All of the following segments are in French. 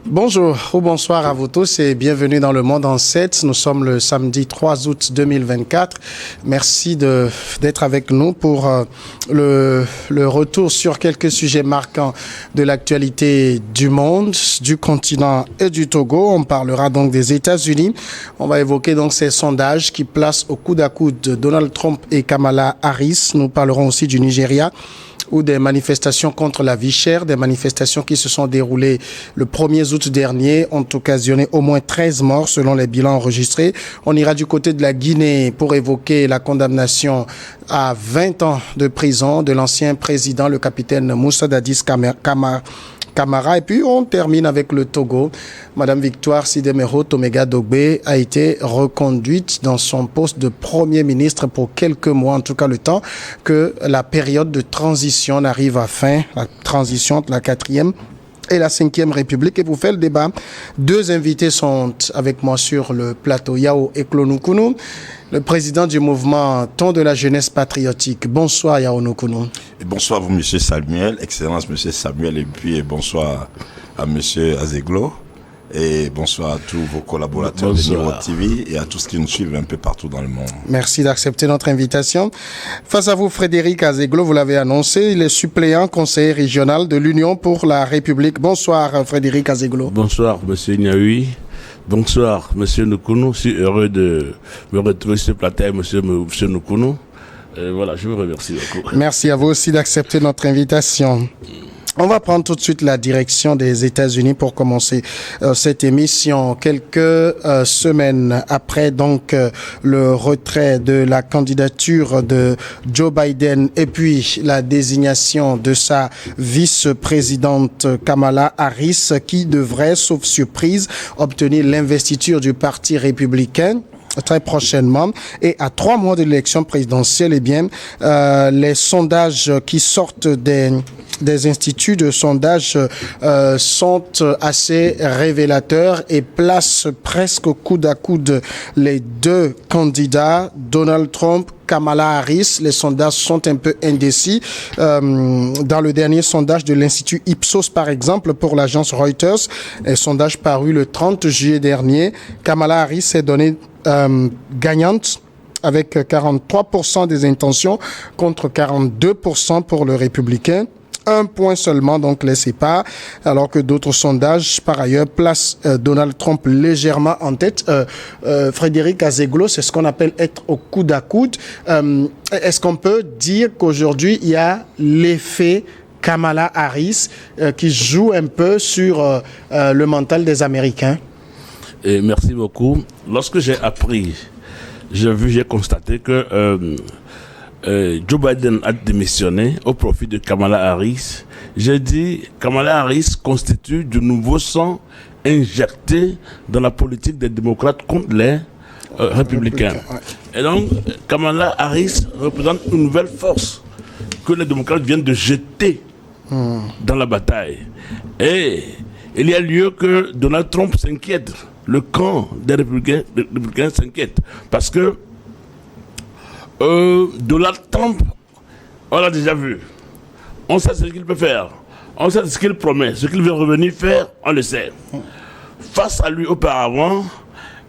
Bonjour ou bonsoir à vous tous et bienvenue dans Le Monde en 7. Nous sommes le samedi 3 août 2024. Merci d'être avec nous pour le retour sur quelques sujets marquants de l'actualité du monde, du continent et du Togo. On parlera donc des États-Unis. On va évoquer donc ces sondages qui placent au coude à coude Donald Trump et Kamala Harris. Nous parlerons aussi du Nigeria, ou des manifestations contre la vie chère, des manifestations qui se sont déroulées le 1er août dernier, ont occasionné au moins 13 morts selon les bilans enregistrés. On ira du côté de la Guinée pour évoquer la condamnation à 20 ans de prison de l'ancien président, le capitaine Moussa Dadis Camara. Et puis on termine avec le Togo. Madame Victoire Sidemero Tomega Dogbe a été reconduite dans son poste de Premier ministre pour quelques mois, en tout cas le temps que la période de transition n'arrive à fin, la transition entre la 4e et la 5e République. Et pour faire le débat, deux invités sont avec moi sur le plateau. Yao Eklonukunu, le président du mouvement Ton de la jeunesse patriotique. Bonsoir Yao Nukunu. Et bonsoir vous, monsieur Samuel, excellence monsieur Samuel, et puis bonsoir à monsieur Azeglo. Et bonsoir à tous vos collaborateurs de Niveau TV et à tous qui nous suivent un peu partout dans le monde. Merci d'accepter notre invitation. Face à vous, Frédéric Azeglo, vous l'avez annoncé, il est suppléant conseiller régional de l'Union pour la République. Bonsoir, Frédéric Azeglo. Bonsoir, monsieur Niaoui. Bonsoir, monsieur Nukunu. Je suis heureux de me retrouver sur le plateau, monsieur Nukunu. Voilà, je vous remercie beaucoup. Merci à vous aussi d'accepter notre invitation. On va prendre tout de suite la direction des États-Unis pour commencer cette émission. Quelques semaines après donc le retrait de la candidature de Joe Biden et puis la désignation de sa vice-présidente Kamala Harris qui devrait, sauf surprise, obtenir l'investiture du Parti républicain très prochainement. Et à 3 mois de l'élection présidentielle, eh bien, les sondages qui sortent des instituts de sondage sont assez révélateurs et placent presque coude à coude les deux candidats, Donald Trump, Kamala Harris. Les sondages sont un peu indécis. Dans le dernier sondage de l'Institut Ipsos, par exemple, pour l'agence Reuters, un sondage paru le 30 juillet dernier, Kamala Harris est donnée gagnante avec 43% des intentions contre 42% pour le républicain. 1 point seulement donc les sépare, alors que d'autres sondages par ailleurs placent Donald Trump légèrement en tête. Frédéric Azeglo, c'est ce qu'on appelle être au coude à coude. Est-ce qu'on peut dire qu'aujourd'hui il y a l'effet Kamala Harris qui joue un peu sur le mental des Américains? Et merci beaucoup. Lorsque j'ai appris, j'ai constaté que Joe Biden a démissionné au profit de Kamala Harris. J'ai dit Kamala Harris constitue du nouveau sang injecté dans la politique des démocrates contre les républicains. Et donc Kamala Harris représente une nouvelle force que les démocrates viennent de jeter dans la bataille. Et il y a lieu que Donald Trump s'inquiète. Le camp des républicains s'inquiète parce que Donald Trump, on l'a déjà vu. On sait ce qu'il peut faire. On sait ce qu'il promet. Ce qu'il veut revenir faire, on le sait. Face à lui auparavant,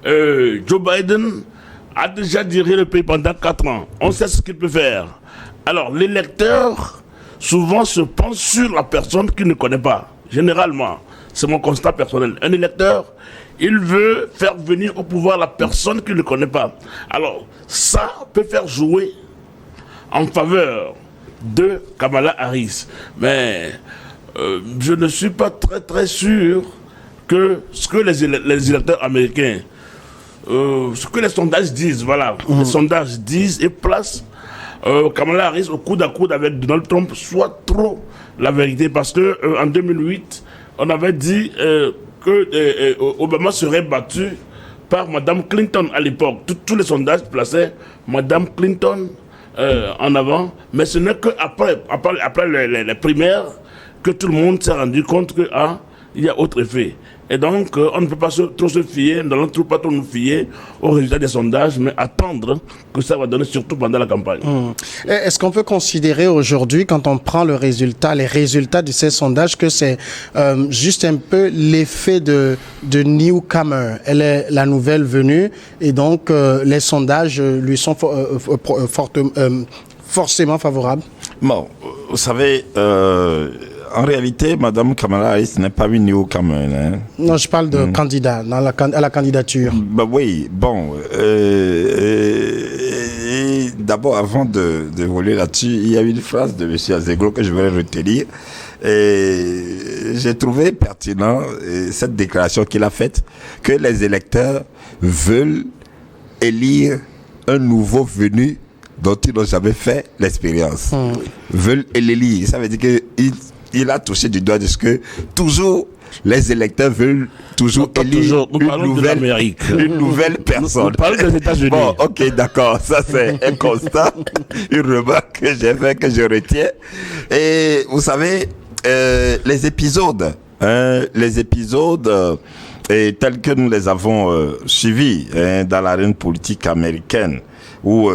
Joe Biden a déjà dirigé le pays pendant 4 ans. On sait ce qu'il peut faire. Alors, l'électeur, souvent, se penche sur la personne qu'il ne connaît pas. Généralement, c'est mon constat personnel. Un électeur, il veut faire venir au pouvoir la personne qu'il ne connaît pas. Alors, ça peut faire jouer en faveur de Kamala Harris. Mais je ne suis pas très sûr que ce que les électeurs américains, ce que les sondages disent, voilà, les sondages disent et placent Kamala Harris au coude à coude avec Donald Trump soit trop la vérité. Parce que en 2008, on avait dit que Obama serait battu par Mme Clinton à l'époque. Tous les sondages plaçaient Mme Clinton en avant, mais ce n'est qu'après les primaires que tout le monde s'est rendu compte que il y a autre effet. Et donc, on ne peut pas trop se fier, nous n'allons pas trop nous fier aux résultats des sondages, mais attendre que ça va donner, surtout pendant la campagne. Est-ce qu'on peut considérer aujourd'hui, quand on prend les résultats de ces sondages, que c'est juste un peu l'effet de newcomer? Elle est la nouvelle venue, et donc les sondages lui sont forcément favorables? Bon, vous savez... en réalité, Mme Kamala Harris n'est pas une newcomer. Hein. Non, je parle de candidat, à la candidature. Bah oui, bon. D'abord, avant de voler là-dessus, il y a une phrase de M. Azeglo que je voudrais retenir. Et j'ai trouvé pertinent cette déclaration qu'il a faite, que les électeurs veulent élire un nouveau venu dont ils n'ont jamais fait l'expérience. Veulent l'élire. Ça veut dire qu'il a touché du doigt de ce que toujours les électeurs veulent toujours élire une nouvelle personne. Nous parlons des États-Unis. Bon, ok, d'accord. Ça, c'est un constat, une remarque que j'ai fait, que je retiens. Et vous savez, les épisodes tels que nous les avons suivis dans l'arène politique américaine, où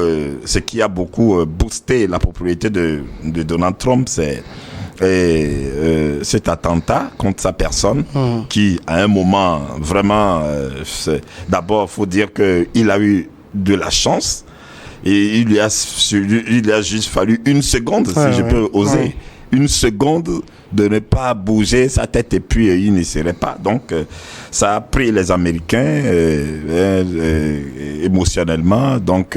ce qui a beaucoup boosté la popularité de Donald Trump, c'est cet attentat contre sa personne, qui à un moment vraiment, d'abord faut dire que il a eu de la chance, et il lui a juste fallu une seconde, si je peux oser, une seconde de ne pas bouger sa tête, et puis il ne serait pas. Donc ça a pris les Américains émotionnellement. Donc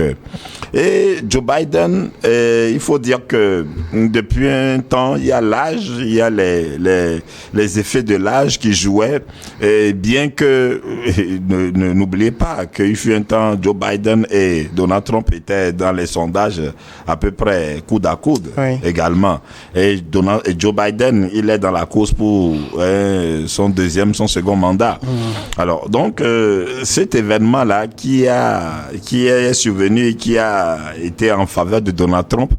et Joe Biden, il faut dire que depuis un temps, il y a l'âge, il y a les effets de l'âge qui jouaient, et bien que n'oubliez pas qu'il fut un temps, Joe Biden et Donald Trump étaient dans les sondages à peu près coude à coude également. Et Joe Biden, il est dans la course pour son second mandat. Alors, donc, cet événement-là qui est survenu et qui a été en faveur de Donald Trump,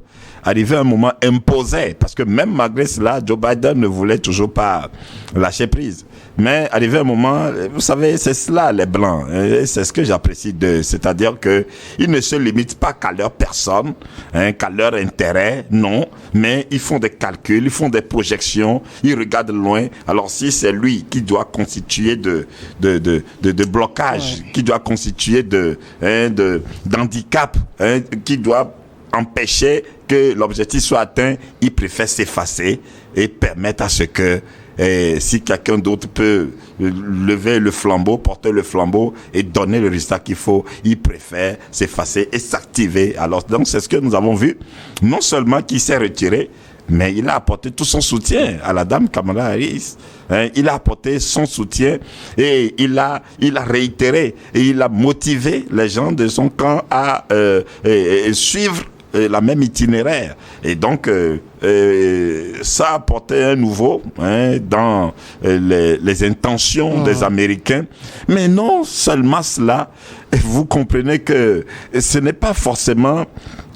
arrivé à un moment imposé, parce que même malgré cela, Joe Biden ne voulait toujours pas lâcher prise. Mais arrivé un moment, vous savez, c'est cela les Blancs, c'est ce que j'apprécie d'eux, c'est-à-dire que ils ne se limitent pas qu'à leur personne, qu'à leur intérêt, non, mais ils font des calculs, ils font des projections, ils regardent loin. Alors si c'est lui qui doit constituer de blocage, qui doit constituer d'handicap, qui doit empêcher que l'objectif soit atteint, il préfère s'effacer et permettre à ce que si quelqu'un d'autre peut lever le flambeau, porter le flambeau et donner le résultat qu'il faut, il préfère s'effacer et s'activer. Alors donc c'est ce que nous avons vu, non seulement qu'il s'est retiré, mais il a apporté tout son soutien à la dame Kamala Harris. Il a apporté son soutien et il a réitéré et il a motivé les gens de son camp à suivre la même itinéraire. Et donc ça a apporté un nouveau dans les intentions des Américains. Mais non seulement cela, vous comprenez que ce n'est pas forcément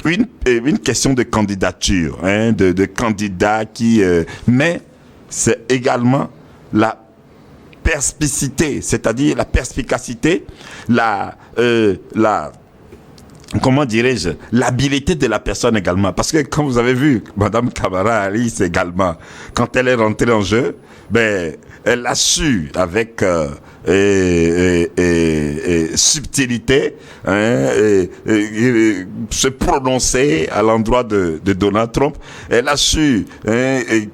une question de candidature, de candidats qui... mais c'est également la perspicacité, c'est-à-dire la perspicacité, comment dirais-je, l'habilité de la personne également. Parce que comme vous avez vu, Mme Kamala Harris également, quand elle est rentrée en jeu, elle a su avec subtilité se prononcer à l'endroit de Donald Trump. Elle a su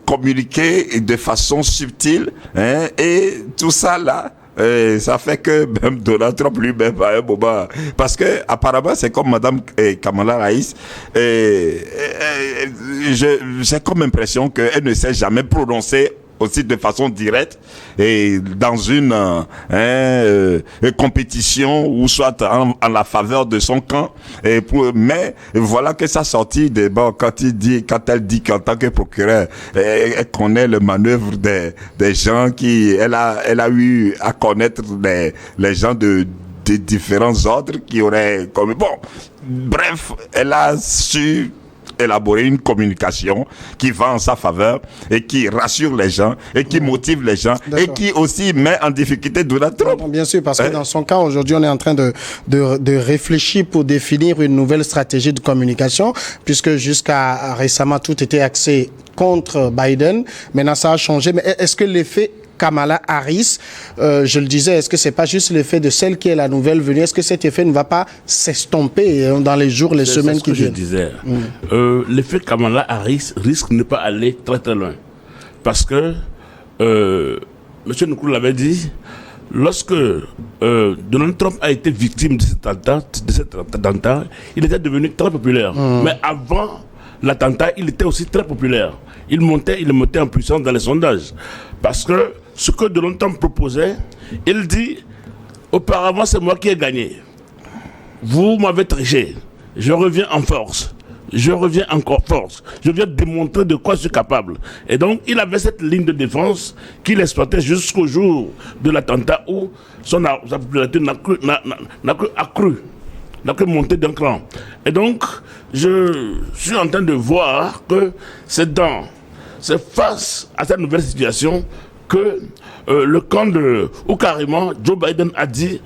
communiquer de façon subtile, et tout ça là, ça fait que même Donald Trump lui-même à un moment, parce que apparemment c'est comme Madame Kamala Harris, j'ai comme impression qu'elle ne s'est jamais prononcée aussi de façon directe et dans une compétition ou soit en la faveur de son camp, mais voilà que ça sortit des bancs quand elle dit qu'en tant que procureur elle connaît le manœuvre des gens qui elle a eu à connaître les gens de différents ordres qui auraient comme bref, elle a su élaborer une communication qui va en sa faveur et qui rassure les gens et qui motive les gens et qui aussi met en difficulté Donald Trump. Bien sûr, parce que dans son cas, aujourd'hui, on est en train de réfléchir pour définir une nouvelle stratégie de communication, puisque jusqu'à récemment, tout était axé contre Biden. Maintenant, ça a changé. Mais est-ce que l'effet Kamala Harris, je le disais, est-ce que c'est pas juste l'effet de celle qui est la nouvelle venue? Est-ce que cet effet ne va pas s'estomper dans les jours, les semaines qui viennent? Je disais, l'effet Kamala Harris risque de ne pas aller très très loin. Parce que, M. Nkoulou l'avait dit, lorsque Donald Trump a été victime de cet attentat, il était devenu très populaire. Mais avant l'attentat, il était aussi très populaire. Il montait en puissance dans les sondages. Parce que ce que Donald Trump proposait, il dit, auparavant c'est moi qui ai gagné. Vous m'avez triché. Je reviens en force. Je reviens encore force. Je viens démontrer de quoi je suis capable. Et donc, il avait cette ligne de défense qu'il exploitait jusqu'au jour de l'attentat où sa popularité n'a que monté d'un cran. Et donc, je suis en train de voir que c'est face à cette nouvelle situation que le camp où carrément Joe Biden a dit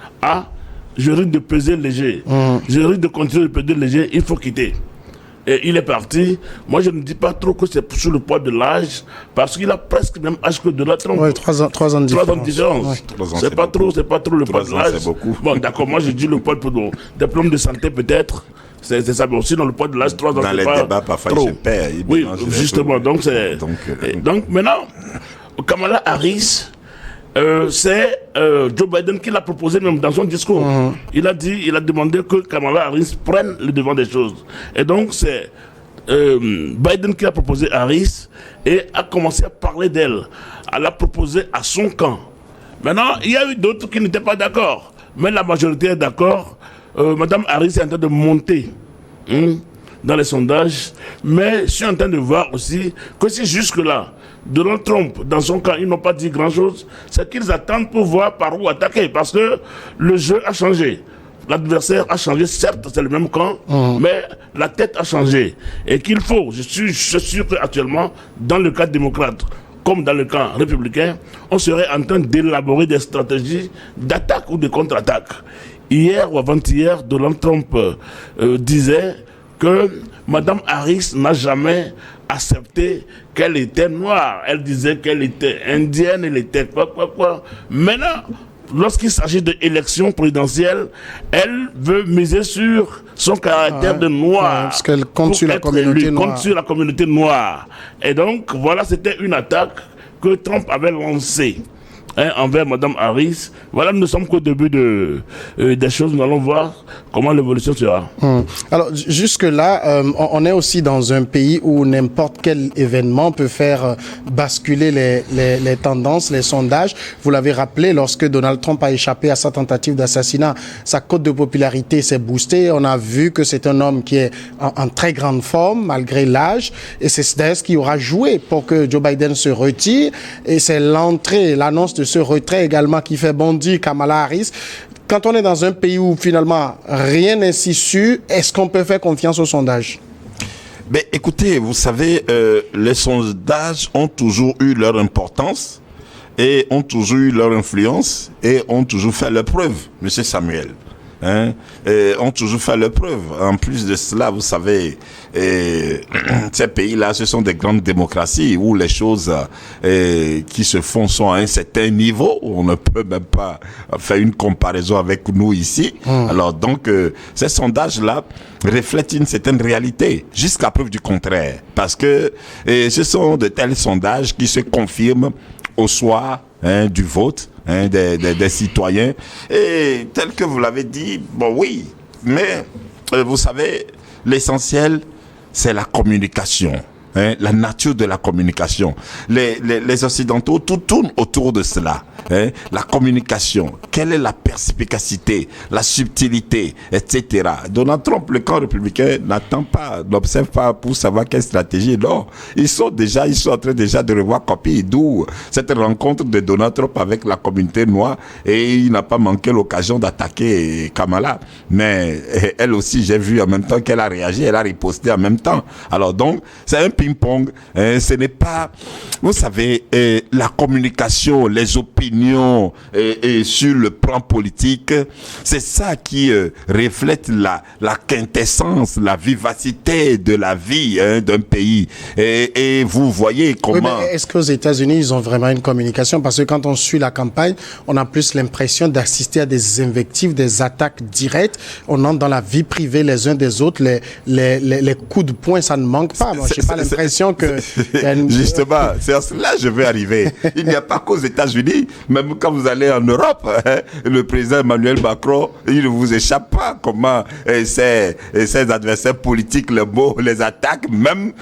je risque de peser léger. Je risque de continuer de peser léger, il faut quitter. Et il est parti. Moi, je ne dis pas trop que c'est sur le poids de l'âge, parce qu'il a presque le même âge que Donald Trump. Oui, 3 ans de différence. Ouais. C'est pas trop le poids de l'âge. Bon, d'accord, moi je dis le poids de diplôme de santé peut-être. C'est ça, mais aussi dans le poids de l'âge, 3 ans. Dans les débats, parfois, il se perd. Oui, justement. Donc, donc, maintenant, Kamala Harris, c'est Joe Biden qui l'a proposé même dans son discours. Il a demandé que Kamala Harris prenne le devant des choses. Et donc, c'est Biden qui a proposé Harris et a commencé à parler d'elle. Elle l'a proposé à son camp. Maintenant, il y a eu d'autres qui n'étaient pas d'accord. Mais la majorité est d'accord. Madame Harris est en train de monter dans les sondages. Mais je suis en train de voir aussi que si jusque-là, Donald Trump, dans son cas, ils n'ont pas dit grand-chose, c'est qu'ils attendent pour voir par où attaquer. Parce que le jeu a changé. L'adversaire a changé, certes, c'est le même camp, mais la tête a changé. Et qu'il faut, je suis sûr qu'actuellement, dans le cas démocrate, comme dans le camp républicain, on serait en train d'élaborer des stratégies d'attaque ou de contre-attaque. Hier ou avant-hier, Donald Trump disait que Mme Harris n'a jamais accepté qu'elle était noire. Elle disait qu'elle était indienne, elle était quoi. Maintenant, lorsqu'il s'agit d'élections présidentielles, elle veut miser sur son caractère de noir. Parce qu'elle compte sur la communauté noire. Compte sur la communauté noire. Et donc, voilà, c'était une attaque que Trump avait lancée envers Mme Harris. Voilà, nous ne sommes qu'au début des choses. Nous allons voir comment l'évolution sera. Alors, jusque-là, on est aussi dans un pays où n'importe quel événement peut faire basculer les tendances, les sondages. Vous l'avez rappelé, lorsque Donald Trump a échappé à sa tentative d'assassinat, sa cote de popularité s'est boostée. On a vu que c'est un homme qui est en très grande forme, malgré l'âge. Et c'est d'ailleurs ce qui aura joué pour que Joe Biden se retire. Et c'est l'annonce de ce retrait également qui fait bondir Kamala Harris. Quand on est dans un pays où finalement rien n'est si sûr, est-ce qu'on peut faire confiance aux sondages? Ben, écoutez, vous savez, les sondages ont toujours eu leur importance et ont toujours eu leur influence et ont toujours fait leur preuve, Monsieur Samuel. Ont toujours fait leur preuve. En plus de cela, vous savez, ces pays-là, ce sont des grandes démocraties où les choses qui se font sont à un certain niveau. On ne peut même pas faire une comparaison avec nous ici. Alors donc, ces sondages-là reflètent une certaine réalité, jusqu'à preuve du contraire. Parce que ce sont de tels sondages qui se confirment au soir du vote des citoyens. Et tel que vous l'avez dit, bon oui, mais vous savez, l'essentiel, c'est la communication. la nature de la communication. Les Occidentaux, tout tourne autour de cela. La communication, quelle est la perspicacité, la subtilité, etc. Donald Trump, le camp républicain, n'observe pas pour savoir quelle stratégie. Non, ils sont en train déjà de revoir copie, d'où cette rencontre de Donald Trump avec la communauté noire, et il n'a pas manqué l'occasion d'attaquer Kamala. Mais elle aussi, j'ai vu en même temps qu'elle a réagi, elle a riposté en même temps. Alors donc, c'est un ping-pong. Ce n'est pas, vous savez, la communication, les opinions et sur le plan politique, c'est ça qui reflète la quintessence, la vivacité de la vie d'un pays. Et vous voyez comment... Oui, mais est-ce qu'aux États-Unis, ils ont vraiment une communication? Parce que quand on suit la campagne, on a plus l'impression d'assister à des invectives, des attaques directes. On entre dans la vie privée les uns des autres. Les coups de poing, ça ne manque pas. Moi, je n'ai pas l'impression que... Justement, c'est à cela que je veux arriver. Il n'y a pas qu'aux États-Unis. Même quand vous allez en Europe, le président Emmanuel Macron, il ne vous échappe pas comment ses adversaires politiques, le mot, les attaquent, même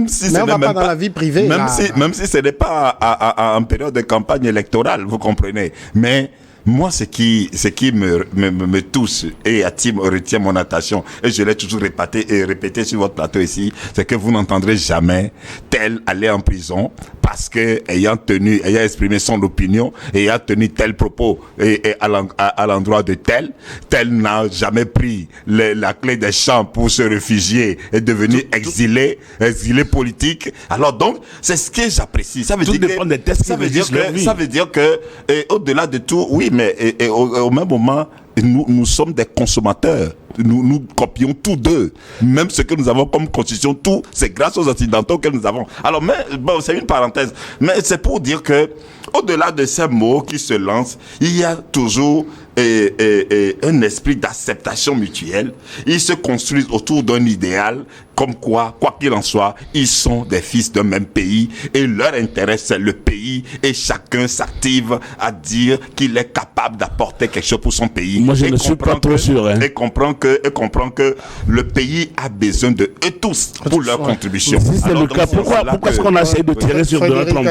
si ce n'est même pas dans la vie privée. Même si ce n'est pas en période de campagne électorale, vous comprenez. Mais moi, ce qui me touche et retient mon attention, et je l'ai toujours répété sur votre plateau ici, c'est que vous n'entendrez jamais tel aller en prison parce que ayant exprimé son opinion, ayant tenu tel propos et à l'endroit de tel n'a jamais pris la clé des champs pour se réfugier et devenir exilé politique. Alors donc, c'est ce que j'apprécie. Ça veut dire que au-delà de tout, oui, mais au même moment, nous sommes des consommateurs. Nous copions tous d'eux. Même ce que nous avons comme constitution, tout, c'est grâce aux Occidentaux que nous avons. Alors, mais bon, c'est une parenthèse. Mais c'est pour dire que, au-delà de ces mots qui se lancent, il y a toujours un esprit d'acceptation mutuelle. Ils se construisent autour d'un idéal, comme quoi qu'il en soit, ils sont des fils d'un même pays et leur intérêt, c'est le pays, et chacun s'active à dire qu'il est capable d'apporter quelque chose pour son pays. Moi, je ne suis pas trop sûr. Et comprend que le pays a besoin de eux tous pour leur contribution. Si c'est le cas, pourquoi est-ce qu'on a essayé de tirer sur Donald Trump?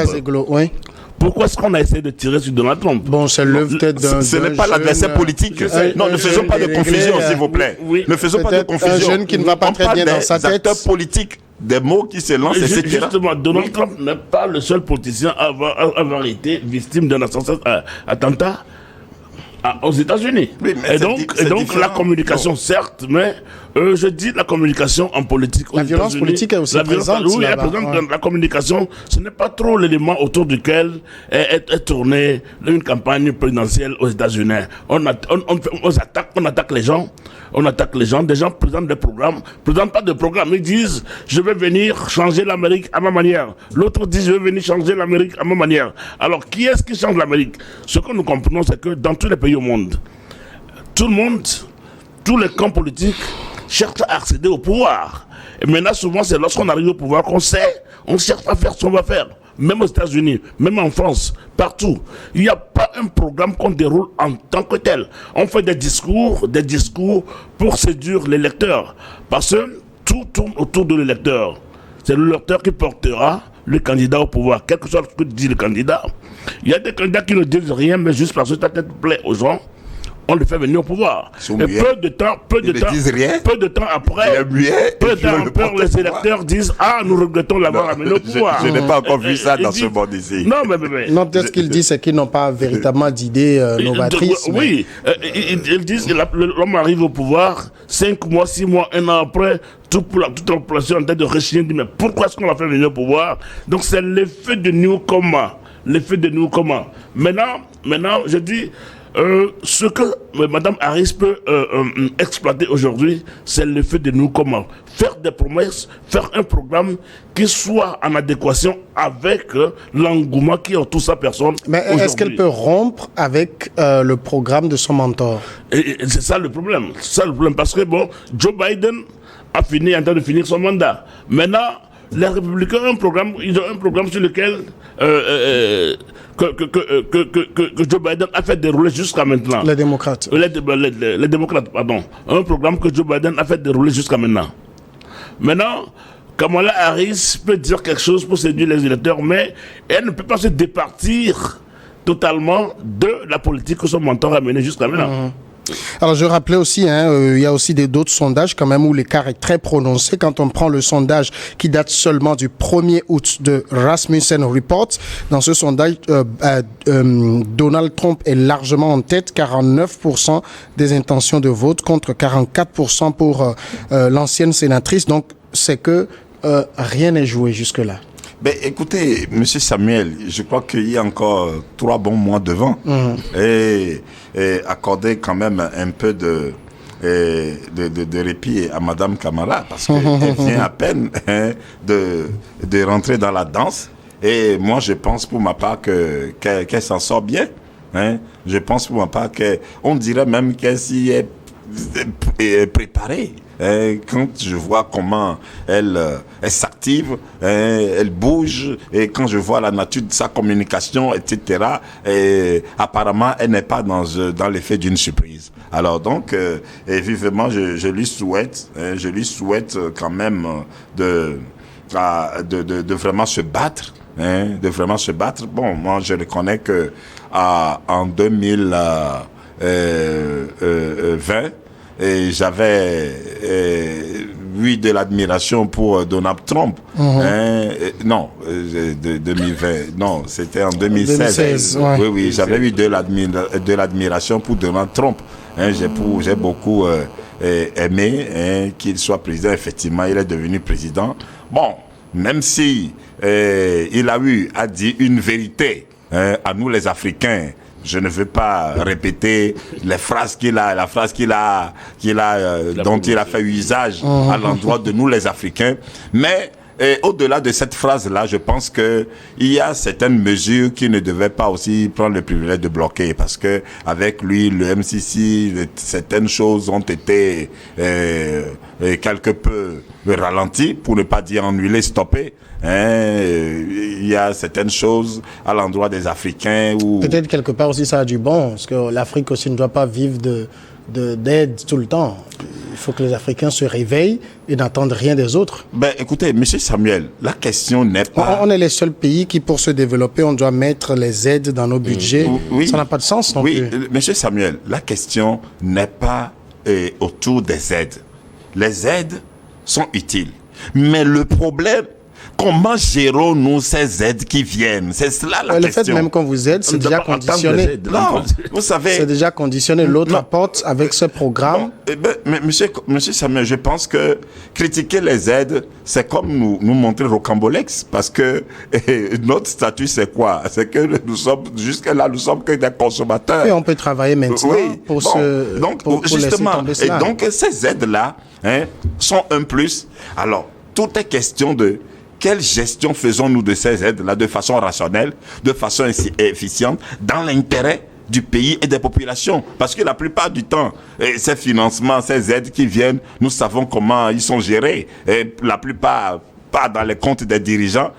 Oui. Pourquoi est-ce qu'on a essayé de tirer sur Donald Trump? Bon, c'est l'œuvre peut-être d'un Ce n'est pas l'adversaire politique. Non, ne faisons pas de confusion, s'il vous plaît. Oui. Ne faisons pas de confusion. Un jeune qui ne va pas très bien dans sa tête. Acteurs politiques, des mots qui se lancent, etc. Justement, Donald Trump n'est pas le seul politicien à avoir été victime d'un attentat aux États-Unis. Oui, et donc la communication, certes, mais je dis la communication en politique. La violence politique est aussi présente. Oui, elle est présente dans la communication. Ce n'est pas trop l'élément autour duquel est tournée une campagne présidentielle aux États-Unis. On attaque les gens. Des gens présentent des programmes, présentent pas de programme. Ils disent, je vais venir changer l'Amérique à ma manière. L'autre dit, je vais venir changer l'Amérique à ma manière. Alors, qui est-ce qui change l'Amérique? Ce que nous comprenons, c'est que dans tous les pays au monde, tous les camps politiques cherchent à accéder au pouvoir. Et maintenant, souvent, c'est lorsqu'on arrive au pouvoir qu'on cherche à faire ce qu'on va faire. Même aux États-Unis, même en France, partout. Il n'y a pas un programme qu'on déroule en tant que tel. On fait des discours pour séduire l'électeur. Parce que tout tourne autour de l'électeur. C'est l'électeur qui portera le candidat au pouvoir, quel que soit ce que dit le candidat. Il y a des candidats qui ne disent rien, mais juste parce que ta tête plaît aux gens, on le fait venir au pouvoir. Et peu de temps après, les électeurs disent, nous regrettons l'avoir amené au pouvoir. Je n'ai pas encore vu ça dans ce monde ici. Non, peut-être ce qu'ils disent, c'est qu'ils n'ont pas véritablement d'idées novatrices. Oui, ils disent que l'homme arrive au pouvoir, 5 mois, 6 mois, 1 an après, toute la population est en train de rechigner, dit, mais pourquoi est-ce qu'on l'a fait venir au pouvoir? Donc c'est l'effet de newcomer. Maintenant, je dis, ce que Mme Harris peut exploiter aujourd'hui, c'est l'effet de newcomer. Faire des promesses, faire un programme qui soit en adéquation avec l'engouement qui entoure sa personne. Mais est-ce qu'elle peut rompre avec le programme de son mentor? Et c'est ça le problème. Parce que Joe Biden a en train de finir son mandat. Maintenant, les Républicains ont un programme sur lequel que Joe Biden a fait dérouler jusqu'à maintenant. Les démocrates. Les démocrates, pardon. Un programme que Joe Biden a fait dérouler jusqu'à maintenant. Maintenant, Kamala Harris peut dire quelque chose pour séduire les électeurs, mais elle ne peut pas se départir totalement de la politique que son mentor a menée jusqu'à maintenant. Alors, je rappelais aussi, il y a aussi d'autres sondages quand même où l'écart est très prononcé. Quand on prend le sondage qui date seulement du 1er août de Rasmussen Report, dans ce sondage, Donald Trump est largement en tête, 49% des intentions de vote contre 44% pour l'ancienne sénatrice. Donc, c'est que rien n'est joué jusque-là. Ben, écoutez, Monsieur Samuel, je crois qu'il y a encore 3 bons mois devant et accorder quand même un peu de répit à Madame Kamala parce qu'elle vient à peine de rentrer dans la danse et moi je pense pour ma part qu'elle s'en sort bien. Je pense pour ma part qu'on dirait même qu'elle s'y est préparée. Quand je vois comment elle s'active, elle bouge, et quand je vois la nature de sa communication, etc., apparemment, elle n'est pas dans l'effet d'une surprise. Alors donc, et vivement, je lui souhaite quand même de vraiment se battre. De vraiment se battre. Bon, moi, je reconnais que en 2020, et j'avais eu de l'admiration pour Donald Trump. Non, 2020. Non, c'était en 2016. Oui, j'avais eu de l'admiration pour Donald Trump. J'ai beaucoup aimé qu'il soit président. Effectivement, il est devenu président. Bon, même si il a eu à dire une vérité à nous les Africains. Je ne veux pas répéter la phrase dont il a fait usage à l'endroit de nous les Africains. Mais au-delà de cette phrase-là, je pense que il y a certaines mesures qui ne devaient pas aussi prendre le privilège de bloquer parce que avec lui, le MCC, certaines choses ont été quelque peu ralenties, pour ne pas dire annulées, stoppées. Il y a certaines choses à l'endroit des Africains où... Peut-être quelque part aussi ça a du bon, parce que l'Afrique aussi ne doit pas vivre d'aide tout le temps. Il faut que les Africains se réveillent et n'attendent rien des autres. Ben, écoutez, Monsieur Samuel, la question n'est pas... On est les seuls pays qui, pour se développer, on doit mettre les aides dans nos budgets. Oui. Ça n'a pas de sens non plus. Oui, Monsieur Samuel, la question n'est pas autour des aides. Les aides sont utiles. Mais le problème... Comment gérons-nous ces aides qui viennent? C'est cela la question. Le fait même qu'on vous aide, c'est déjà conditionné. Non, vous savez... C'est déjà conditionné. L'autre apporte avec ce programme. Mais monsieur Samuel, je pense que critiquer les aides, c'est comme nous montrer Rocambolex. Parce que notre statut, c'est quoi? C'est que nous sommes, jusque-là, nous sommes que des consommateurs. Et on peut travailler maintenant pour justement, laisser tomber cela. Et donc, ces aides-là sont un plus. Alors, tout est question de... Quelle gestion faisons-nous de ces aides-là de façon rationnelle, de façon efficiente, dans l'intérêt du pays et des populations? Parce que la plupart du temps, ces financements, ces aides qui viennent, nous savons comment ils sont gérés. Et la plupart, pas dans les comptes des dirigeants,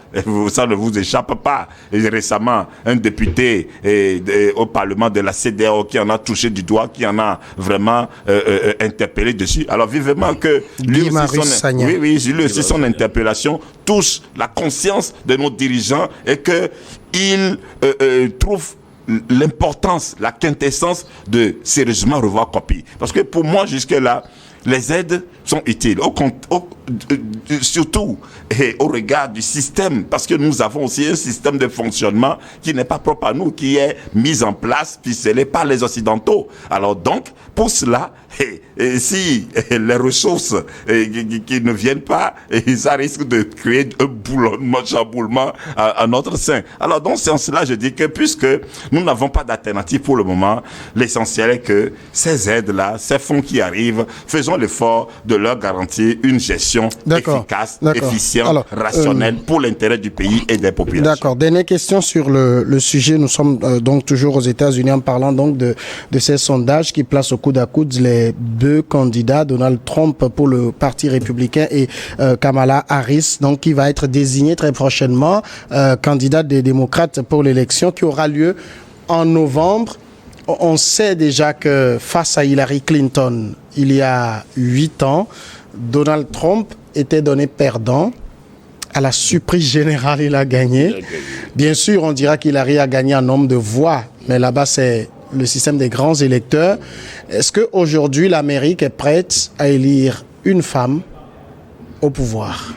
ça ne vous échappe pas. Et récemment, un député au Parlement de la CEDEAO qui en a touché du doigt, qui en a vraiment interpellé dessus. Alors vivement que lui aussi son interpellation touche la conscience de nos dirigeants et que il trouve l'importance, la quintessence de sérieusement revoir copie. Parce que pour moi, jusque-là, les aides sont utiles, surtout au regard du système, parce que nous avons aussi un système de fonctionnement qui n'est pas propre à nous, qui est mis en place, ficelé par les Occidentaux. Alors donc, pour cela, si les ressources qui ne viennent pas, ça risque de créer un boulonnement, chamboulement à notre sein. Alors dans ce sens-là, je dis que puisque nous n'avons pas d'alternative pour le moment, l'essentiel est que ces aides-là, ces fonds qui arrivent, faisons l'effort de leur garantir une gestion efficace, efficiente, rationnelle pour l'intérêt du pays et des populations. D'accord. Dernière question sur le sujet. Nous sommes donc toujours aux États-Unis en parlant donc de ces sondages qui placent au coude à coude les deux candidats, Donald Trump pour le Parti républicain et Kamala Harris, donc qui va être désignée très prochainement candidate des démocrates pour l'élection qui aura lieu en novembre. On sait déjà que face à Hillary Clinton, il y a 8 ans, Donald Trump était donné perdant à la surprise générale, il a gagné. Bien sûr, on dira qu'Hillary a gagné en nombre de voix, mais là-bas, c'est le système des grands électeurs. Est-ce qu'aujourd'hui, l'Amérique est prête à élire une femme au pouvoir?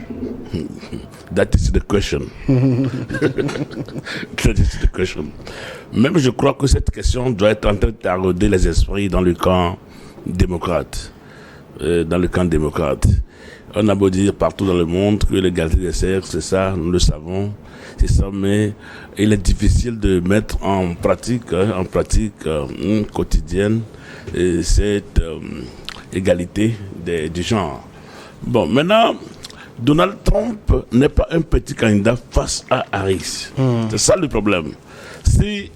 That is the question. That is the question. Même je crois que cette question doit être en train de tarauder les esprits dans le camp démocrate. On a beau dire partout dans le monde que l'égalité des sexes, c'est ça, nous le savons, c'est ça, mais il est difficile de mettre en pratique quotidienne cette égalité du genre. Bon, maintenant, Donald Trump n'est pas un petit candidat face à Harris. C'est ça le problème. Si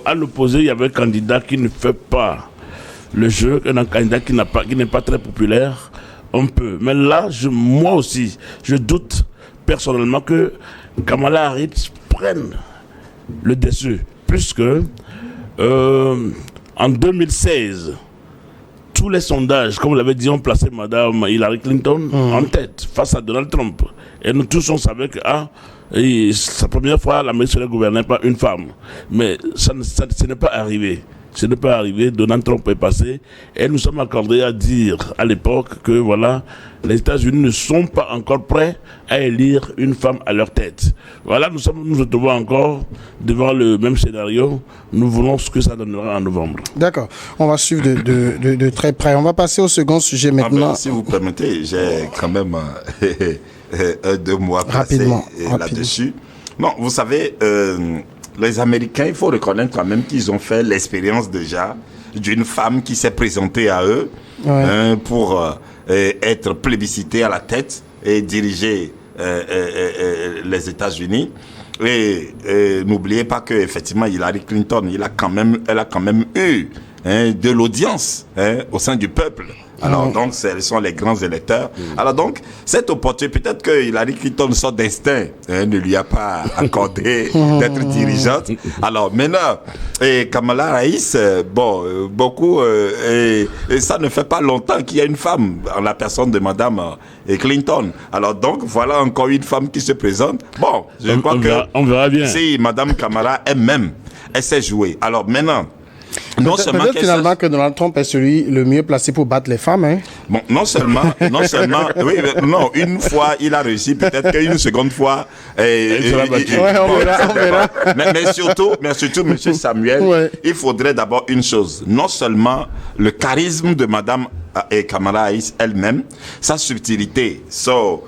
à l'opposé, il y avait un candidat qui ne fait pas le jeu, un candidat qui n'est pas très populaire, on peut. Mais là, moi aussi, je doute personnellement que Kamala Harris prenne le dessus. Puisque en 2016, tous les sondages, comme vous l'avez dit, ont placé Mme Hillary Clinton en tête face à Donald Trump. Et nous tous, on savait que c'est la première fois l'Amérique serait gouvernée par une femme. Mais ce n'est pas arrivé. Ce n'est pas arrivé, Donald Trump est passé et nous sommes accordés à dire à l'époque que voilà, les États-Unis ne sont pas encore prêts à élire une femme à leur tête. Voilà, nous retrouvons encore devant le même scénario. Nous voulons ce que ça donnera en novembre. D'accord, on va suivre de très près. On va passer au second sujet maintenant. Si vous permettez, j'ai quand même 2 mois passés là-dessus. Non, vous savez... les Américains, il faut reconnaître quand même qu'ils ont fait l'expérience déjà d'une femme qui s'est présentée à eux pour être plébiscitée à la tête et diriger les États-Unis. Et n'oubliez pas que effectivement Hillary Clinton, elle a quand même eu de l'audience au sein du peuple. Alors donc, ce sont les grands électeurs. Alors donc, cette opportunité, peut-être que Hillary Clinton, son destin ne lui a pas accordé d'être dirigeante. Alors maintenant, Kamala Harris, beaucoup, et ça ne fait pas longtemps qu'il y a une femme en la personne de Madame Clinton. Alors donc, voilà encore une femme qui se présente. Bon, je crois on verra bien. Si Madame Kamala elle-même, elle sait jouer. Alors maintenant, peut-être finalement que Donald Trump est celui le mieux placé pour battre les femmes. Hein? Bon, non seulement, une fois il a réussi, peut-être qu'une seconde fois, on verra. Mais surtout, Monsieur Samuel, il faudrait d'abord une chose. Non seulement le charisme de Madame Kamala Harris elle-même, sa subtilité, sa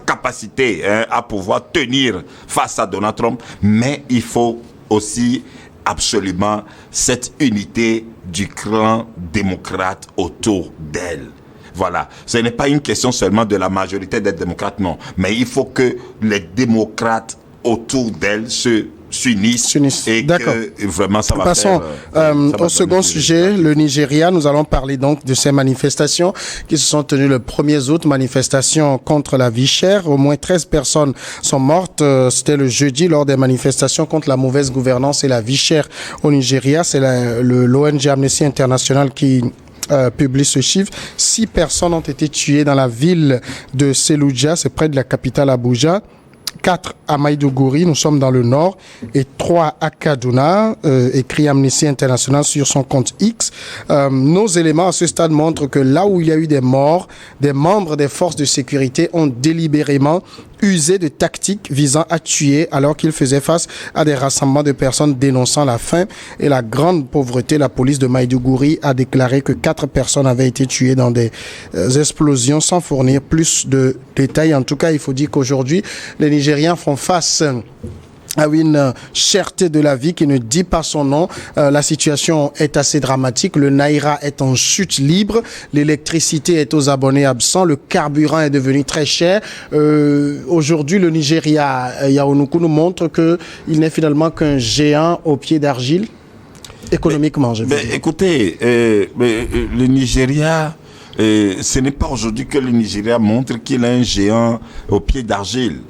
capacité à pouvoir tenir face à Donald Trump, mais il faut aussi absolument cette unité du clan démocrate autour d'elle. Voilà. Ce n'est pas une question seulement de la majorité des démocrates, non. Mais il faut que les démocrates autour d'elle s'unissent et que vraiment ça va Passons au second sujet, le Nigeria. Nous allons parler donc de ces manifestations qui se sont tenues le 1er août, manifestations contre la vie chère. Au moins 13 personnes sont mortes. C'était le jeudi lors des manifestations contre la mauvaise gouvernance et la vie chère au Nigeria. C'est l'ONG Amnesty International qui publie ce chiffre. 6 personnes ont été tuées dans la ville de Seludja, c'est près de la capitale Abuja. 4 à Maïdougouri, nous sommes dans le nord, et 3 à Kaduna, écrit Amnesty International sur son compte X. Nos éléments à ce stade montrent que là où il y a eu des morts, des membres des forces de sécurité ont délibérément usé de tactiques visant à tuer alors qu'ils faisaient face à des rassemblements de personnes dénonçant la faim et la grande pauvreté. La police de Maïdougouri a déclaré que 4 personnes avaient été tuées dans des explosions sans fournir plus de détails. En tout cas, il faut dire qu'aujourd'hui, les Nigériens font face à une cherté de la vie qui ne dit pas son nom. La situation est assez dramatique. Le Naira est en chute libre. L'électricité est aux abonnés absents. Le carburant est devenu très cher. Aujourd'hui, le Nigeria, Yaounoukou, nous montre qu'il n'est finalement qu'un géant au pied d'argile, économiquement. Écoutez, le Nigeria, ce n'est pas aujourd'hui que le Nigeria montre qu'il est un géant au pied d'argile.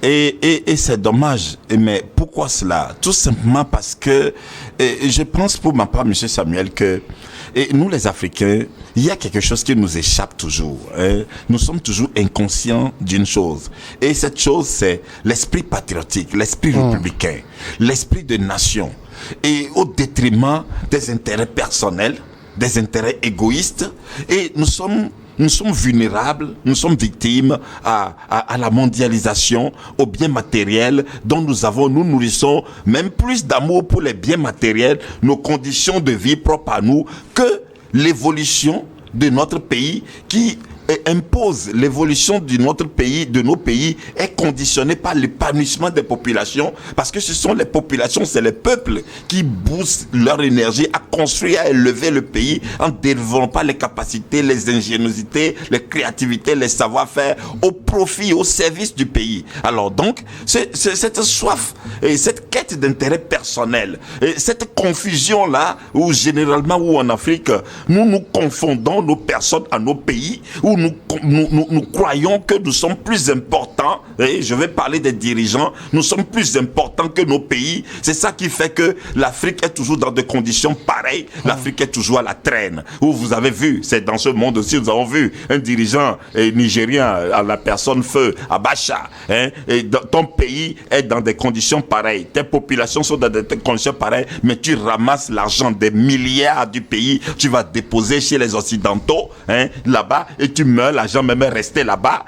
Et c'est dommage. Mais pourquoi cela? Tout simplement parce que je pense pour ma part, M. Samuel, que nous les Africains, il y a quelque chose qui nous échappe toujours. Nous sommes toujours inconscients d'une chose. Et cette chose, c'est l'esprit patriotique, l'esprit républicain, l'esprit de nation. Et au détriment des intérêts personnels, des intérêts égoïstes. Et nous sommes vulnérables, nous sommes victimes à la mondialisation, aux biens matériels dont nous nourrissons même plus d'amour pour les biens matériels, nos conditions de vie propres à nous, que l'évolution de notre pays qui impose l'évolution de notre pays, de nos pays, est conditionnée par l'épanouissement des populations, parce que ce sont les populations, c'est les peuples qui boostent leur énergie à construire, à élever le pays en développant pas les capacités, les ingéniosités, les créativités, les savoir-faire au profit, au service du pays. Alors donc, c'est cette soif et cette quête d'intérêt personnel, et cette confusion-là, où généralement, où en Afrique, nous confondons nos personnes à nos pays, où nous croyons que nous sommes plus importants, et je vais parler des dirigeants, nous sommes plus importants que nos pays. C'est ça qui fait que l'Afrique est toujours dans des conditions pareilles, l'Afrique est toujours à la traîne. Où vous avez vu, c'est dans ce monde aussi, nous avons vu un dirigeant nigérien, à la personne Feu Abacha, et ton pays est dans des conditions pareilles, tes populations sont dans des conditions pareilles, mais tu ramasses l'argent des milliards du pays, tu vas déposer chez les Occidentaux, là-bas, et tu meurs, l'argent même est resté là-bas,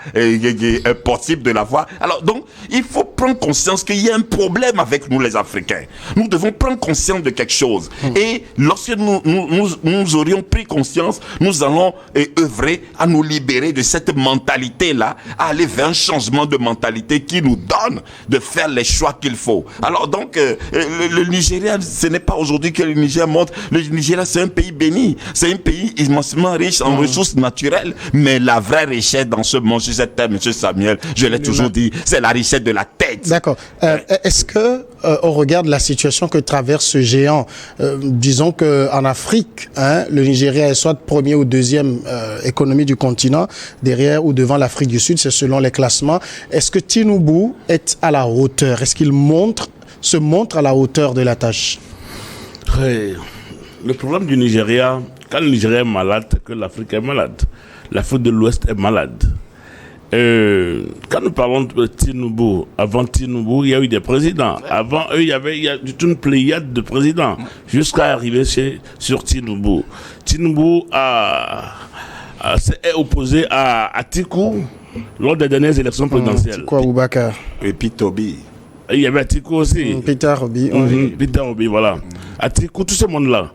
impossible de l'avoir. Alors donc, il faut prendre conscience qu'il y a un problème avec nous les Africains. Nous devons prendre conscience de quelque chose. Et lorsque nous aurions pris conscience, nous allons œuvrer à nous libérer de cette mentalité-là, à aller vers un changement de mentalité qui nous donne de faire les choix qu'il faut. Alors donc, le Nigeria, ce n'est pas aujourd'hui que le Nigeria montre. Le Nigeria, c'est un pays béni. C'est un pays immensément riche en ressources naturelles. Mais la vraie richesse dans ce monde, sur cette terre, M. Samuel, je l'ai toujours dit, c'est la richesse de la tête. D'accord. Est-ce que, au regard de la situation que traverse ce géant, disons qu'en Afrique, le Nigeria est soit premier ou deuxième économie du continent, derrière ou devant l'Afrique du Sud, c'est selon les classements. Est-ce que Tinubu est à la hauteur? Est-ce qu'il se montre à la hauteur de la tâche? Le problème du Nigeria, quand le Nigeria est malade, c'est que l'Afrique est malade. L'Afrique de l'Ouest est malade. Quand nous parlons de Tinubu, avant Tinubu, il y a eu des présidents. Avant eux, il y a toute une pléiade de présidents jusqu'à arriver sur Tinubu. Tinubu s'est opposé à Atiku lors des dernières élections présidentielles. Atiku Abubakar. Et puis Toby. Il y avait Atiku aussi. Peter Obi. Peter Obi, voilà. Atiku, tout ce monde-là,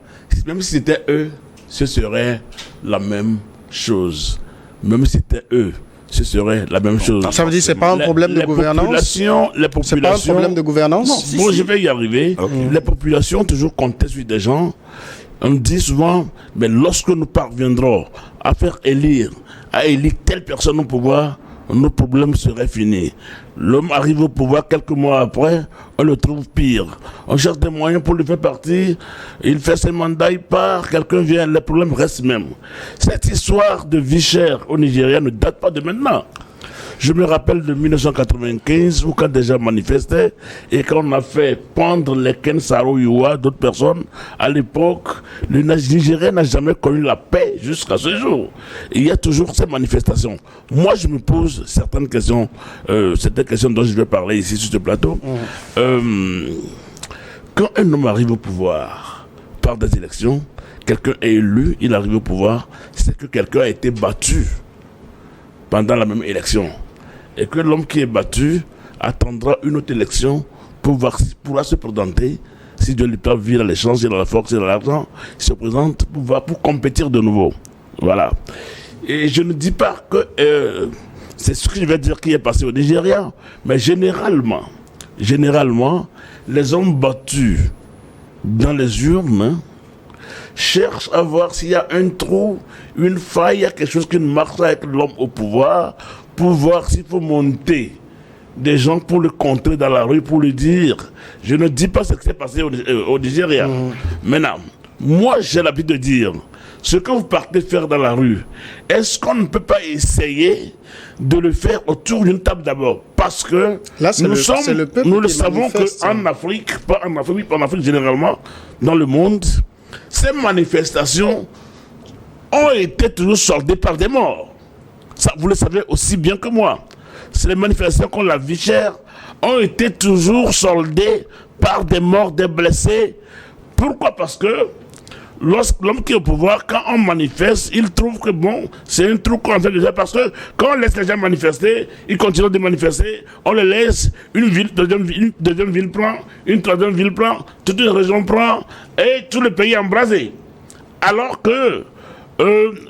même si c'était eux, ce serait la même chose. Même si c'était eux, ce serait la même chose. Ça veut dire que ce n'est pas un problème de gouvernance? Les populations... C'est pas un problème de gouvernance? Non, je vais y arriver. Okay. Les populations toujours comptent sur des gens. On dit souvent, mais lorsque nous parviendrons à élire telle personne au pouvoir, nos problèmes seraient finis. L'homme arrive au pouvoir quelques mois après, on le trouve pire. On cherche des moyens pour le faire partir, il fait ses mandats, il part, quelqu'un vient, les problèmes restent même. Cette histoire de vie chère au Nigeria ne date pas de maintenant. Je me rappelle de 1995 où quand déjà manifestait et quand on a fait pendre les Ken Saro-Wiwa, d'autres personnes, à l'époque, le Nigeria n'a jamais connu la paix jusqu'à ce jour. Il y a toujours ces manifestations. Moi, je me pose certaines questions, certaines questions dont je vais parler ici sur ce plateau. Quand un homme arrive au pouvoir par des élections, quelqu'un est élu, il arrive au pouvoir, c'est que quelqu'un a été battu pendant la même élection. Et que l'homme qui est battu attendra une autre élection pour voir s'il pourra se présenter, si Dieu lui permet, il a les chances, il a la force, il a l'argent, il se présente pour compétir de nouveau. Voilà. Et je ne dis pas que c'est ce que je vais dire qui est passé au Nigeria, mais généralement, les hommes battus dans les urnes cherchent à voir s'il y a un trou, une faille, il y a quelque chose qui ne marche pas avec l'homme au pouvoir, pour voir s'il faut monter des gens pour le contrer dans la rue, pour lui dire. Je ne dis pas ce qui s'est passé au Nigeria. Maintenant, moi j'ai l'habitude de dire, ce que vous partez faire dans la rue, est-ce qu'on ne peut pas essayer de le faire autour d'une table d'abord? Parce que Là, c'est le peuple nous le qui savons manifeste. qu'en Afrique, pas en Afrique, pas en Afrique généralement, dans le monde, ces manifestations ont été toujours soldées par des morts. Ça, vous le savez aussi bien que moi. C'est les manifestations contre la vie chère ont été toujours soldées par des morts, des blessés. Pourquoi? Parce que l'homme qui est au pouvoir, quand on manifeste, il trouve que bon, c'est un truc qu'on fait déjà, parce que quand on laisse les gens manifester, ils continuent de manifester, on les laisse, une ville, une deuxième ville prend, une troisième ville prend, toute une région prend, et tout le pays est embrasé. Alors que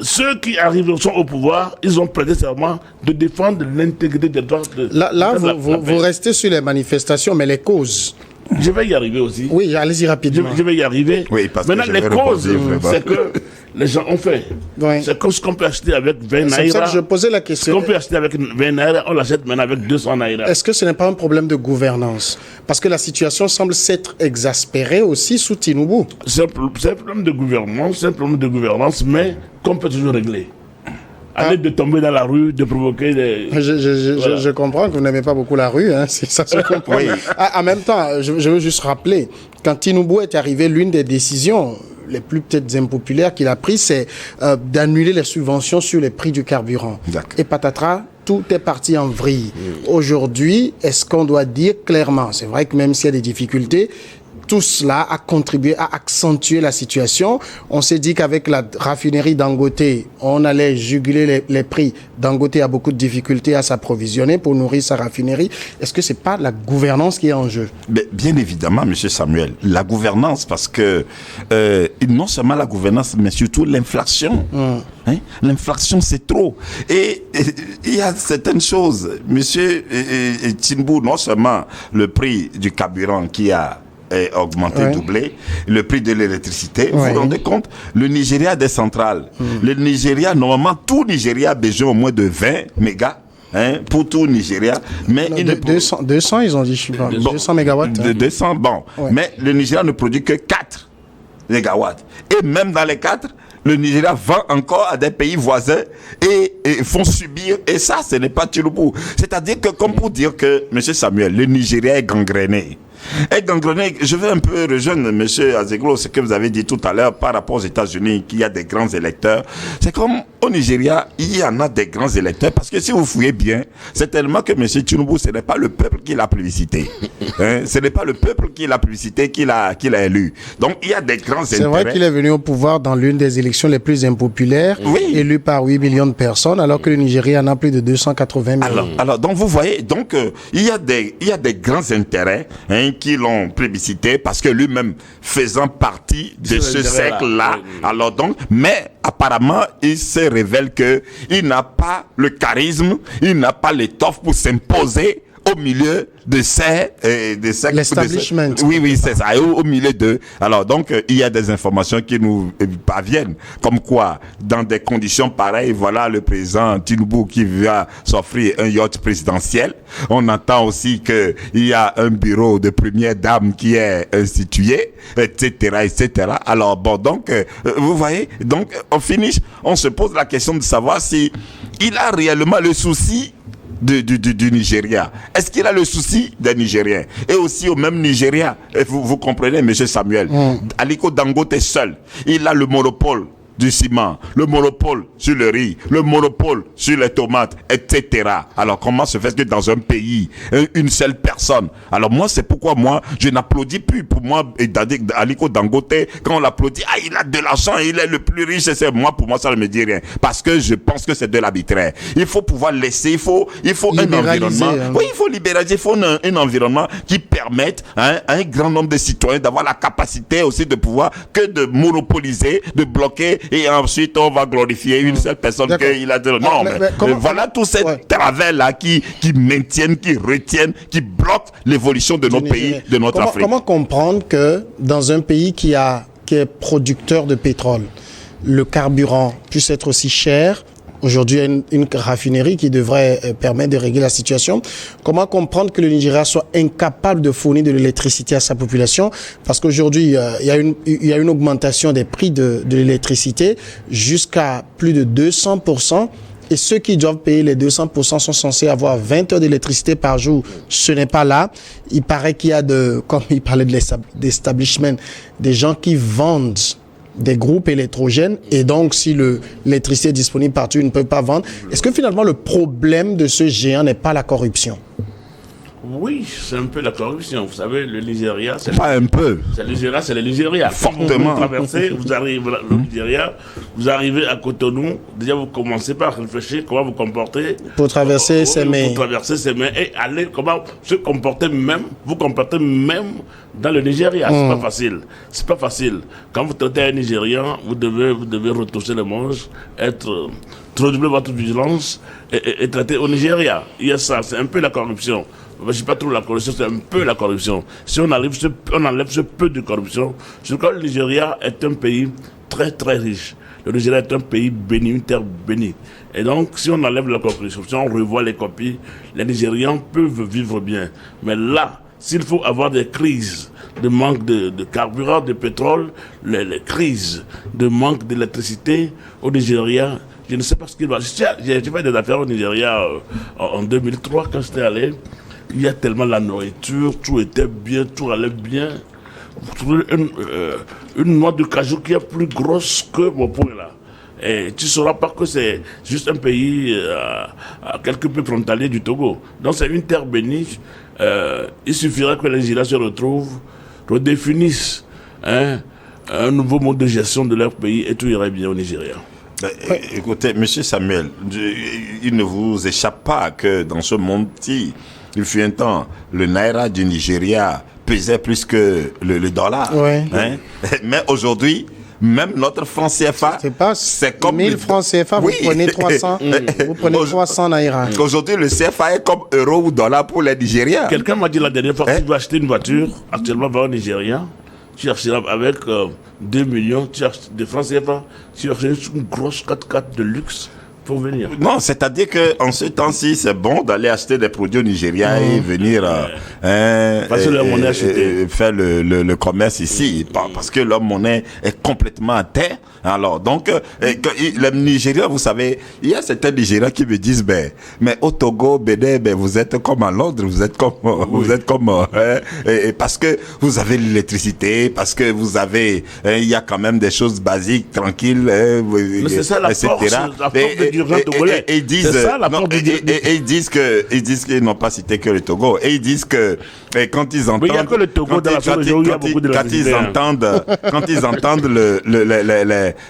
ceux qui arrivent sont au pouvoir, ils ont prêté serment de défendre l'intégrité des droits de Là, vous restez sur les manifestations, mais les causes. Je vais y arriver aussi. Oui, allez-y rapidement. Je vais y arriver. Oui, parce maintenant, que les causes, vraiment. c'est que les gens ont fait. Oui. C'est comme ce qu'on peut acheter avec 20 C'est pour ça naira. que je posais la Ce question. qu'on peut acheter avec 20 naira, on l'achète maintenant avec 200 naira. Est-ce que ce n'est pas un problème de gouvernance? Parce que la situation semble s'être exaspérée aussi sous Tinubu. C'est un problème de gouvernance, mais qu'on peut toujours régler. Aller de tomber dans la rue, de provoquer des... Je comprends que vous n'aimez pas beaucoup la rue, hein, ça se comprend. Oui. En même temps, je veux juste rappeler, quand Tinubu est arrivé, l'une des décisions les plus peut-être impopulaires qu'il a prises, c'est d'annuler les subventions sur les prix du carburant. D'accord. Et patatras, tout est parti en vrille. Aujourd'hui, est-ce qu'on doit dire clairement, c'est vrai que même s'il y a des difficultés, tout cela a contribué à accentuer la situation. On s'est dit qu'avec la raffinerie Dangote, on allait juguler les prix. Dangote a beaucoup de difficultés à s'approvisionner pour nourrir sa raffinerie. Est-ce que c'est pas la gouvernance qui est en jeu? Mais bien évidemment, M. Samuel, la gouvernance, parce que non seulement la gouvernance, mais surtout l'inflation. Hein? L'inflation, c'est trop. Et il y a certaines choses. M. Tinubu, non seulement le prix du carburant qui a augmenté, doublé, le prix de l'électricité. Vous vous rendez compte? Le Nigeria a des centrales. Le Nigeria, normalement, tout Nigeria a besoin au moins de 20 mégas. Hein, pour tout Nigeria, mais Non, 200, ils ont dit, je sais pas, 200 mégawatts. De 200, bon. Ouais. Mais le Nigeria ne produit que 4 mégawatts. Et même dans les 4, le Nigeria vend encore à des pays voisins et font subir. Et ça, ce n'est pas Tinubu. C'est-à-dire que, comme pour dire que, M. Samuel, le Nigeria est gangréné. Je veux un peu rejoindre M. Azeglo, ce que vous avez dit tout à l'heure par rapport aux États-Unis, qu'il y a des grands électeurs. C'est comme au Nigeria, il y en a des grands électeurs, parce que si vous fouillez bien, c'est tellement que M. Tinubu, ce n'est pas le peuple qui l'a plébiscité. Hein? Ce n'est pas le peuple qui l'a plébiscité, qui l'a élu. Donc il y a des grands intérêts. C'est vrai qu'il est venu au pouvoir dans l'une des élections les plus impopulaires, élu par 8 millions de personnes, alors que le Nigeria en a plus de 280 millions. Alors donc vous voyez, donc il y a des grands intérêts, hein, qui l'ont plébiscité, parce que lui-même faisant partie de ce cercle-là, alors donc, mais apparemment, il se révèle que il n'a pas le charisme, il n'a pas l'étoffe pour s'imposer au milieu de l'establishment. Oui, c'est ça. Au milieu de. Alors, donc, il y a des informations qui nous parviennent. Comme quoi, dans des conditions pareilles, voilà le président Tinubu qui va s'offrir un yacht présidentiel. On entend aussi qu'il y a un bureau de première dame qui est institué, etc. Alors, bon, donc, vous voyez, donc, on se pose la question de savoir si il a réellement le souci du Nigeria. Est-ce qu'il a le souci des Nigériens? Et aussi au même Nigeria, vous comprenez, M. Samuel, Aliko Dangote seul, il a le monopole du ciment, le monopole sur le riz, le monopole sur les tomates, etc. Alors comment se fait que dans un pays, une seule personne? Alors moi, c'est pourquoi je n'applaudis plus. Pour moi, Aliko Dangote, quand on l'applaudit, il a de l'argent, il est le plus riche, pour moi, ça ne me dit rien. Parce que je pense que c'est de l'arbitraire. Il faut pouvoir laisser, il faut un environnement. Hein. Oui, il faut libéraliser, il faut un environnement qui permette à un grand nombre de citoyens d'avoir la capacité aussi de pouvoir que de monopoliser, de bloquer, et ensuite on va glorifier une seule personne qu'il a de... Non, mais voilà tous ces travers-là qui maintiennent, qui retiennent, qui bloquent l'évolution de nos pays, de notre Afrique. Comment comprendre que dans un pays qui est producteur de pétrole, le carburant puisse être aussi cher? Aujourd'hui, il y a une raffinerie qui devrait permettre de régler la situation. Comment comprendre que le Nigeria soit incapable de fournir de l'électricité à sa population? Parce qu'aujourd'hui, il y a une augmentation des prix de l'électricité jusqu'à plus de 200%. et ceux qui doivent payer les 200% sont censés avoir 20 heures d'électricité par jour. Ce n'est pas là. Il paraît qu'il y a comme il parlait d'establishment, des gens qui vendent des groupes électrogènes et donc si l'électricité est disponible partout, ils ne peuvent pas vendre. Est-ce que finalement le problème de ce géant n'est pas la corruption? Oui, c'est un peu la corruption. Vous savez, le Nigeria, c'est Pas un peu. le Nigeria. Fortement. Vous traversez, vous arrivez au Nigeria, vous arrivez à Cotonou. Déjà, vous commencez par réfléchir comment vous comportez. Pour traverser ces mers. Pour traverser ces mers et aller, comment se comporter même, vous comportez même dans le Nigeria. C'est pas facile. C'est pas facile. Quand vous traitez un Nigérian, vous devez retrousser les manches, redoubler votre vigilance et traiter au Nigeria. Il y a ça, c'est un peu la corruption. Je ne sais pas trop la corruption, c'est un peu la corruption. Si on enlève ce peu de corruption, je crois que le Nigeria est un pays très très riche. Le Nigeria est un pays béni, une terre bénie. Et donc, si on enlève la corruption, si on revoit les copies, les Nigérians peuvent vivre bien. Mais là, s'il faut avoir des crises de manque de carburant, de pétrole, les crises de manque d'électricité au Nigeria, je ne sais pas ce qu'il va. J'ai fait des affaires au Nigeria en 2003 quand j'étais allé. Il y a tellement la nourriture, tout était bien, tout allait bien. Vous trouvez une noix de cajou qui est plus grosse que mon poing là. Et tu ne sauras pas que c'est juste un pays à quelques peu frontalier du Togo. Donc c'est une terre bénie. Il suffirait que les Nigériens se retrouvent, redéfinissent un nouveau mode de gestion de leur pays et tout irait bien au Nigeria. Écoutez, M. Samuel, il ne vous échappe pas que dans ce monde-ci, il fut un temps, le naira du Nigeria pesait plus que le dollar. Ouais. Hein? Mais aujourd'hui, même notre franc CFA, c'est comme 1000 francs CFA, oui. Vous prenez 300, vous prenez 300 naira. Aujourd'hui, le CFA est comme euro ou dollar pour les Nigériens. Quelqu'un m'a dit la dernière fois que tu veux acheter une voiture, actuellement, va au Nigeria, tu achètes avec 2 millions de francs CFA, tu achètes une grosse 4x4 de luxe. Pour venir. Non, c'est-à-dire qu'en ce temps-ci, c'est bon d'aller acheter des produits au Nigeria et venir faire le commerce ici, parce que leur monnaie est complètement à terre. Alors, donc, les Nigériens, vous savez, il y a certains Nigériens qui me disent, mais au Togo, Bénin, vous êtes comme à Londres, vous êtes comme, parce que vous avez l'électricité, parce que vous avez, il y a quand même des choses basiques, tranquilles, mais c'est ça la force, et ils disent qu'ils n'ont pas cité que le Togo. Et ils disent que quand ils entendent, il n'y a que le Togo dans la région où il y a beaucoup de quand ils entendent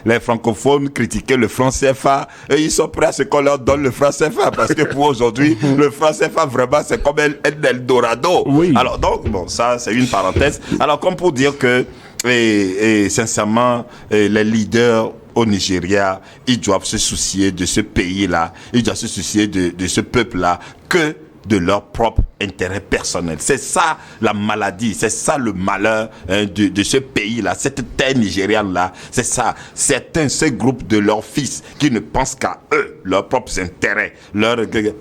les francophones critiquer le franc CFA, ils sont prêts à ce qu'on leur donne le franc CFA, parce que pour aujourd'hui, le franc CFA vraiment c'est comme un Eldorado. Oui. Alors donc bon, ça c'est une parenthèse. Alors comme pour dire que et sincèrement les leaders au Nigeria, ils doivent se soucier de ce pays-là, ils doivent se soucier de ce peuple-là, que de leur propre intérêt personnel. C'est ça la maladie, c'est ça le malheur de ce pays-là, cette terre nigériane-là. C'est ça, certains, ce groupe de leurs fils qui ne pensent qu'à eux, leurs propres intérêts.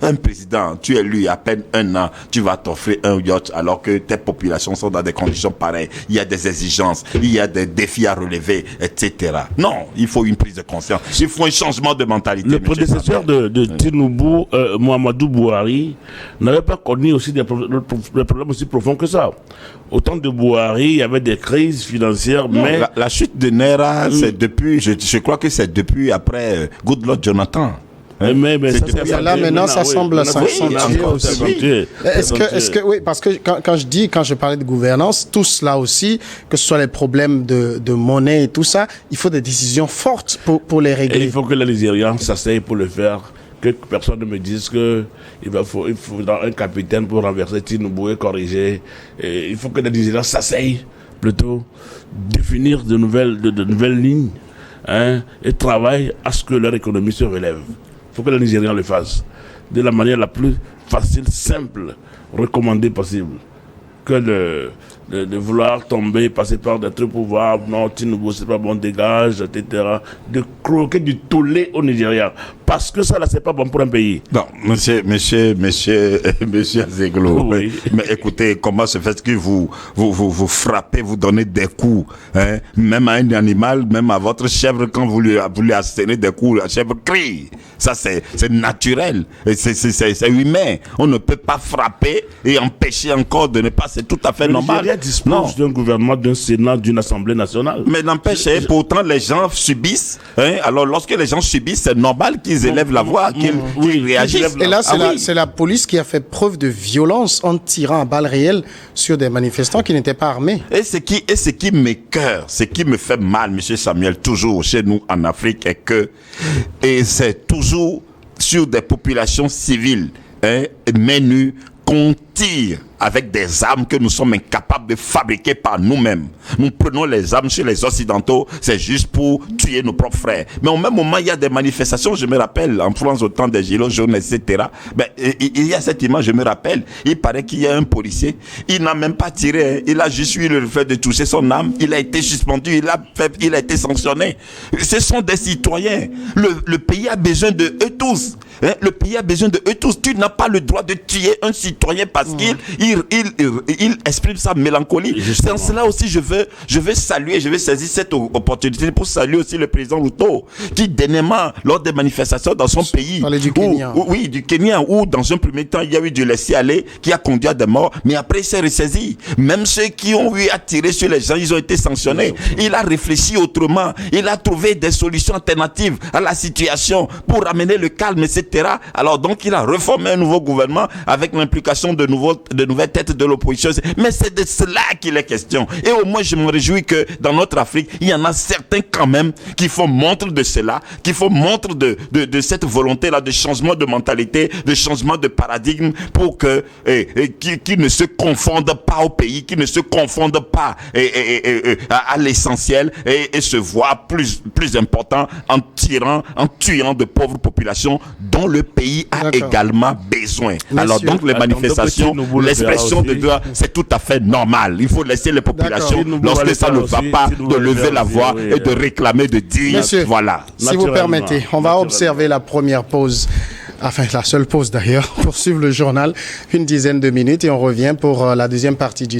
Un président, tu es élu il y a à peine 1 an, tu vas t'offrir un yacht alors que tes populations sont dans des conditions pareilles. Il y a des exigences, il y a des défis à relever, etc. Non, il faut une prise de conscience, il faut un changement de mentalité. Le prédécesseur de Tinubu, Muhammadu Buhari, n'avait pas connu aussi des problèmes aussi profonds que ça. Au temps de Buhari, il y avait des crises financières, non, mais... La chute de Naira, c'est depuis, je crois que c'est depuis après Goodluck Jonathan. Mais ça, là maintenant ça semble s'accentuer aussi. Oui, parce que quand je parlais de gouvernance, tout cela aussi, que ce soit les problèmes de monnaie et tout ça, il faut des décisions fortes pour les régler. Et il faut que les Nigérians s'asseyent pour le faire. Que personne ne me dise que il faut un capitaine pour renverser Tinubu et corriger. Et il faut que les Nigérians s'asseyent plutôt, définir de nouvelles lignes, et travaillent à ce que leur économie se relève. Il faut que les Nigériens le fassent de la manière la plus facile, simple, recommandée possible. Que de vouloir tomber, passer par d'autres pouvoirs, non, Tinubu, c'est pas bon, dégage, etc. De croquer du tollé au Nigeria. Parce que ça, là, c'est pas bon pour un pays. Non, monsieur Azeglo, Oui. mais écoutez, comment se fait-ce que vous frappez, vous donnez des coups, hein, même à un animal, même à votre chèvre, quand vous lui assénez des coups, la chèvre crie. Ça, c'est naturel, c'est humain. On ne peut pas frapper et empêcher encore de ne pas, c'est tout à fait Le normal. Nigeria dispose d'un gouvernement, d'un Sénat, d'une Assemblée nationale. Mais n'empêche, pourtant les gens subissent. Hein, alors lorsque les gens subissent, c'est normal qu'ils élèvent la voix, qu'ils réagissent. Et là, Ah oui. c'est la police qui a fait preuve de violence en tirant à balles réelles sur des manifestants qui n'étaient pas armés. Et ce qui m'écoeure, ce qui me fait mal, monsieur Samuel, toujours chez nous en Afrique, est que, et c'est toujours sur des populations civiles, hein, menues, qu'on tire avec des armes que nous sommes incapables de fabriquer par nous-mêmes. Nous prenons les armes chez les Occidentaux, c'est juste pour tuer nos propres frères. Mais au même moment, il y a des manifestations, je me rappelle, en France, au temps des gilets jaunes, etc. Ben, il y a cette image, je me rappelle, il paraît qu'il y a un policier, il n'a même pas tiré, hein, il a juste eu le fait de toucher son arme, il a été suspendu, il a été sanctionné. Ce sont des citoyens. Le pays a besoin de eux tous. Hein, le pays a besoin de eux tous. Tu n'as pas le droit de tuer un citoyen parce qu'il exprime sa mélancolie. C'est en cela aussi je veux saluer, je veux saisir cette opportunité pour saluer aussi le président Ruto, qui dernièrement, lors des manifestations dans son pays, du Kenya. du Kenya, où dans un premier temps il y a eu du laisser-aller qui a conduit à des morts, mais après il s'est ressaisi. Même ceux qui ont eu à tirer sur les gens, ils ont été sanctionnés. Il a réfléchi autrement, il a trouvé des solutions alternatives à la situation pour amener le calme, etc. Alors donc il a reformé un nouveau gouvernement avec l'implication de nouvelles têtes de l'opposition. Mais c'est de cela qu'il est question. Et au moins je me réjouis que dans notre Afrique, il y en a certains quand même qui font montre de cela, qui font montre de cette volonté-là de changement de mentalité, de changement de paradigme pour que qui ne se confondent pas au pays, qui ne se confondent pas à l'essentiel et se voient plus important en tuant de pauvres populations dont le pays a également besoin. Alors donc les manifestations, l'expression de droit, c'est tout à fait normal. Il faut laisser les populations, lorsque ça ne va pas, de lever la voix et de réclamer, de dire, Monsieur, voilà. Si vous permettez, on va observer la première pause, enfin la seule pause d'ailleurs, pour suivre le journal, une dizaine de minutes, et on revient pour la deuxième partie du débat.